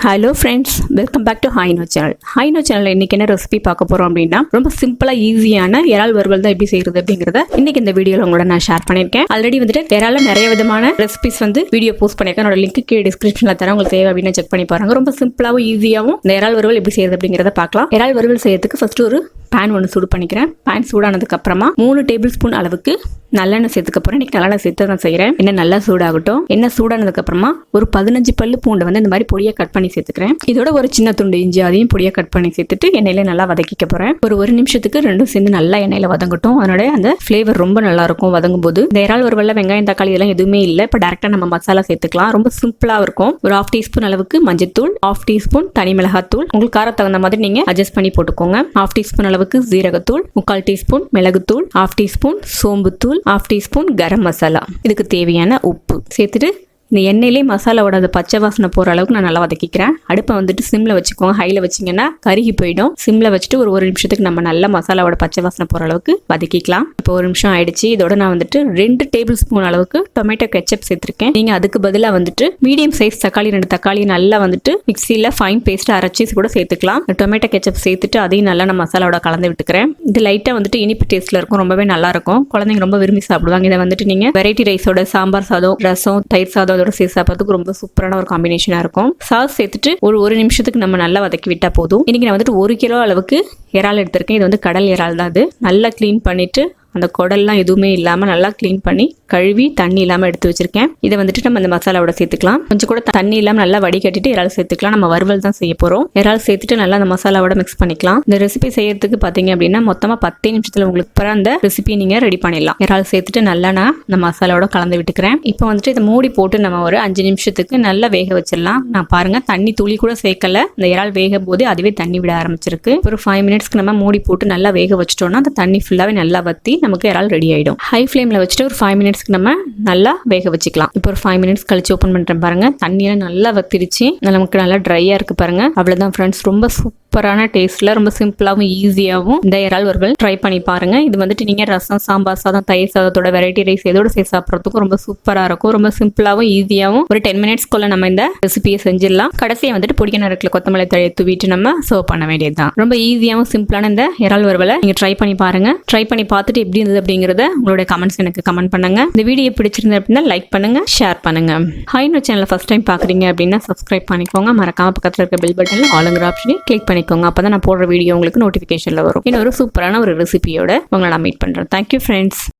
Hello friends, welcome back to ஹைனோ channel. ஹைனோ சேனலில் இன்றைக்கி என்ன ரெசிபி பார்க்க போகிறோம் அப்படின்னா, ரொம்ப சிம்பிளாக ஈஸியான இறால் வறுவல் தான் எப்படி செய்கிறது அப்படிங்கிறத இன்றைக்கி இந்த வீடியோவில் உங்களோட நான் ஷேர் பண்ணியிருக்கேன். ஆல்ரெடி வந்துட்டு இறால நிறைய விதமான ரெசிபிஸ் வீடியோ போஸ்ட் பண்ணியிருக்கேன். என்னோட லிங்க் கீழே டிஸ்கிரிப்ஷனில் தரேன், உங்களுக்கு தேவை அப்படின்னு செக் பண்ணி பாருங்க. ரொம்ப சிம்பிளாகவும் ஈஸியாகவும் இந்த இறால் வறுவல் எப்படி செய்கிறது அப்படிங்கிறத பார்க்கலாம். இறால் வறுவல் செய்யறதுக்கு ஃபர்ஸ்ட் ஒரு பேன் ஒன்று சூடு பண்ணிக்கிறேன். பேன் சூடானதுக்கு அப்புறமா 3 டேபிள் ஸ்பூன் அளவுக்கு நல்லெண்ணெய் சேர்த்துக்க போகிறேன். இன்னைக்கு நல்லெண்ணெய் சேர்த்து நான் செய்கிறேன். எண்ணெய் நல்லா சூடாகட்டும். எண்ணெய் சூடானதுக்கு அப்புறமா ஒரு 15 பல்லு பூண்டை இந்த மாதிரி பொடியை கட் பண்ணி சேர்த்துக்கிறேன். இதோட ஒரு சின்ன துண்டு இஞ்சி அதையும் பொடியை கட் பண்ணி சேர்த்துட்டு எண்ணெயில நல்லா வதக்கிக்க போகிறேன். ஒரு நிமிஷத்துக்கு ரெண்டும் சேர்ந்து நல்லா எண்ணெயில வதங்கட்டும். அதனோட அந்த ஃப்ளேவர் ரொம்ப நல்லா இருக்கும் வதங்கும் போது. இந்த இறால் வறுவல்ல வெங்காயம் தக்காளி இதெல்லாம் எதுவுமே இல்லை. இப்போ டேரக்டா நம்ம மசாலா சேர்த்துக்கலாம். ரொம்ப சிம்பிளாக இருக்கும். ஒரு 1/2 டீஸ்பூன் அளவுக்கு மஞ்சத்தூள், 1/2 டீஸ்பூன் தனி மிளகாத்தூள், உங்களுக்கு காரம் தகுந்த மாதிரி நீங்க அட்ஜஸ்ட் பண்ணி போட்டுக்கோங்க. 1/2 டீஸ்பூன் அளவுக்கு ஜீரகத்தூள், 3/4 டீஸ்பூன் மிளகுத்தூள், 1/2 டீஸ்பூன் சோம்புத்தூள், 1/2 டீஸ்பூன் கரம் மசாலா, இதுக்கு தேவையான உப்பு சேர்த்துட்டு இந்த எண்ணெயிலே மசாலாவோட அந்த பச்சை வாசனை போகிற அளவுக்கு நான் நல்லா வதக்கிக்கிறேன். அடுப்பை வந்துட்டு சிம்மில் வச்சுக்கோங்க. ஹையில் வச்சிங்கன்னா கருகி போயிடும். சிம்மில் வச்சுட்டு ஒரு நிமிஷத்துக்கு நம்ம நல்லா மசாலாவோட பச்சை வாசனை போகிற அளவுக்கு வதக்கிக்கலாம். இப்போ 1 நிமிஷம் ஆயிடுச்சு. இதோட நான் வந்துட்டு 2 டேபிள் ஸ்பூன் அளவுக்கு டொமேட்டோ கெச்சப் சேர்த்துருக்கேன். நீங்கள் அதுக்கு பதிலாக வந்துட்டு மீடியம் சைஸ் தக்காளி 2 தக்காளி நல்லா வந்துட்டு மிக்சியில் ஃபைன் பேஸ்ட் அரைச்சி கூட சேர்த்துக்கலாம். டொமேட்டோ கெச்சப் சேர்த்துட்டு அதையும் நல்லா நான் மசாலாவோட கலந்து விட்டுக்கிறேன். இது லைட்டாக வந்துட்டு இனிப்பு டேஸ்ட்டில் இருக்கும். ரொம்பவே நல்லா இருக்கும். குழந்தைங்க ரொம்ப விரும்பி சாப்பிடுவாங்க. இதை வந்துட்டு நீங்கள் வெரைட்டி ரைஸோட சாம்பார் சாதம், ரசம், தயிர் சாதம் சேர்த்து சாப்பிட்றதுக்கு ரொம்ப சூப்பரான ஒரு காம்பினேஷனா இருக்கும். சாஸ் சேர்த்துட்டு ஒரு நிமிஷத்துக்கு நம்ம நல்லா வதக்கி விட்டா போதும். இன்னைக்கு நான் வந்துட்டு 1 கிலோ அளவுக்கு இறால் எடுத்திருக்கேன். இது வந்து கடல் இறால் தான். அது நல்லா கிளீன் பண்ணிட்டு அந்த குடல்லாம் எதுவுமே இல்லாமல் நல்லா க்ளீன் பண்ணி கழுவி தண்ணி இல்லாமல் எடுத்து வச்சிருக்கேன். இதை வந்துட்டு நம்ம அந்த மசாலாவோட சேர்த்துக்கலாம். கொஞ்சம் கூட தண்ணி இல்லாமல் நல்லா வடிகட்டிட்டு இறால் சேர்த்துக்கலாம். நம்ம வறுவல் தான் செய்ய போகிறோம். இறால் சேர்த்துட்டு நல்லா அந்த மசாலாவோட மிக்ஸ் பண்ணிக்கலாம். இந்த ரெசிபி செய்யறதுக்கு பார்த்தீங்க அப்படின்னா மொத்தமாக 10 நிமிஷத்தில் உங்களுக்கு அந்த ரெசிபி நீங்கள் ரெடி பண்ணிடலாம். இறால் சேர்த்துட்டு நல்லா நான் இந்த மசாலாவோட கலந்து விட்டுக்கிறேன். இப்போ வந்துட்டு இதை மூடி போட்டு நம்ம ஒரு 5 நிமிஷத்துக்கு நல்லா வேக வச்சிடலாம். நான் பாருங்க தண்ணி துளி கூட சேர்க்கல. இந்த இறால் வேக போது அதுவே தண்ணி விட ஆரம்பிச்சிருக்கு. ஒரு 5 மினிட்ஸ்க்கு நம்ம மூடி போட்டு நல்லா வேக வச்சிட்டோம்னா அந்த தண்ணி ஃபுல்லாகவே நல்லா வத்தி நமக்கு இறால் ரெடி ஆயிடும். ஹை ஃப்ளேம்ல வச்சுட்டு ஒரு 5 மினிட்ஸ்க்கு நம்ம நல்லா வேக வச்சுக்கலாம். இப்போ ஒரு 5 மினிட்ஸ் கழிச்சு ஓப்பன் பண்றேன் பாருங்க. தண்ணியெல்லாம் நல்லா வத்திருச்சு. நமக்கு நல்லா ட்ரையா இருக்கு பாருங்க. அவ்வளவுதான் ஃப்ரெண்ட்ஸ். ரொம்ப சூப்பரான டேஸ்ட்ல ரொம்ப சிம்பிளாகவும் ஈஸியாகவும் இந்த இறால் வறுவல் ட்ரை பண்ணி பாருங்க. இது வந்துட்டு நீங்க ரசம், சாம்பார் சாதம், தயிர் சாதத்தோட வெரைட்டி ரைஸ் எதோட சேர்த்து சாப்பிட்றதுக்கும் ரொம்ப சூப்பரா இருக்கும். ரொம்ப சிம்பிளாகவும் ஈஸியாகவும் ஒரு 10 மினிட்ஸ்க்குள்ள நம்ம இந்த ரெசிபியை செஞ்சிடலாம். கடைசியா வந்துட்டு பொடிக்க நேரத்தில் கொத்தமல்லி தழையை தூவிட்டு நம்ம சர்வ் பண்ண வேண்டியதுதான். ரொம்ப ஈஸியாகவும் சிம்பிளான இந்த இறால் வறுவலை நீங்க ட்ரை பண்ணி பாருங்க. ட்ரை பண்ணி பார்த்துட்டு எப்படி இருந்தது அப்படிங்கறத உங்களுடைய கமெண்ட்ஸ் எனக்கு கமெண்ட் பண்ணுங்க. இந்த வீடியோ பிடிச்சிருந்தது அப்படின்னா லைக் பண்ணுங்க, ஷேர் பண்ணுங்க. ஹைனோ சேனலை ஃபர்ஸ்ட் டைம் பாக்குறீங்க அப்படின்னா சப்ஸ்கிரைப் பண்ணிக்கோங்க. மறக்காம பக்கத்தில் இருக்க பெல் பட்டன்ல ஆளுங்கிற ஆப்ஷனை கிளிக் பண்ணிக்கோங்க. அப்பதான் நான் போடுற வீடியோ உங்களுக்கு நோட்டிபிகேஷன்ல வரும். இன்னொரு சூப்பரான ஒரு ரெசிபியோட உங்களை நான் மீட் பண்றேன். Thank you friends.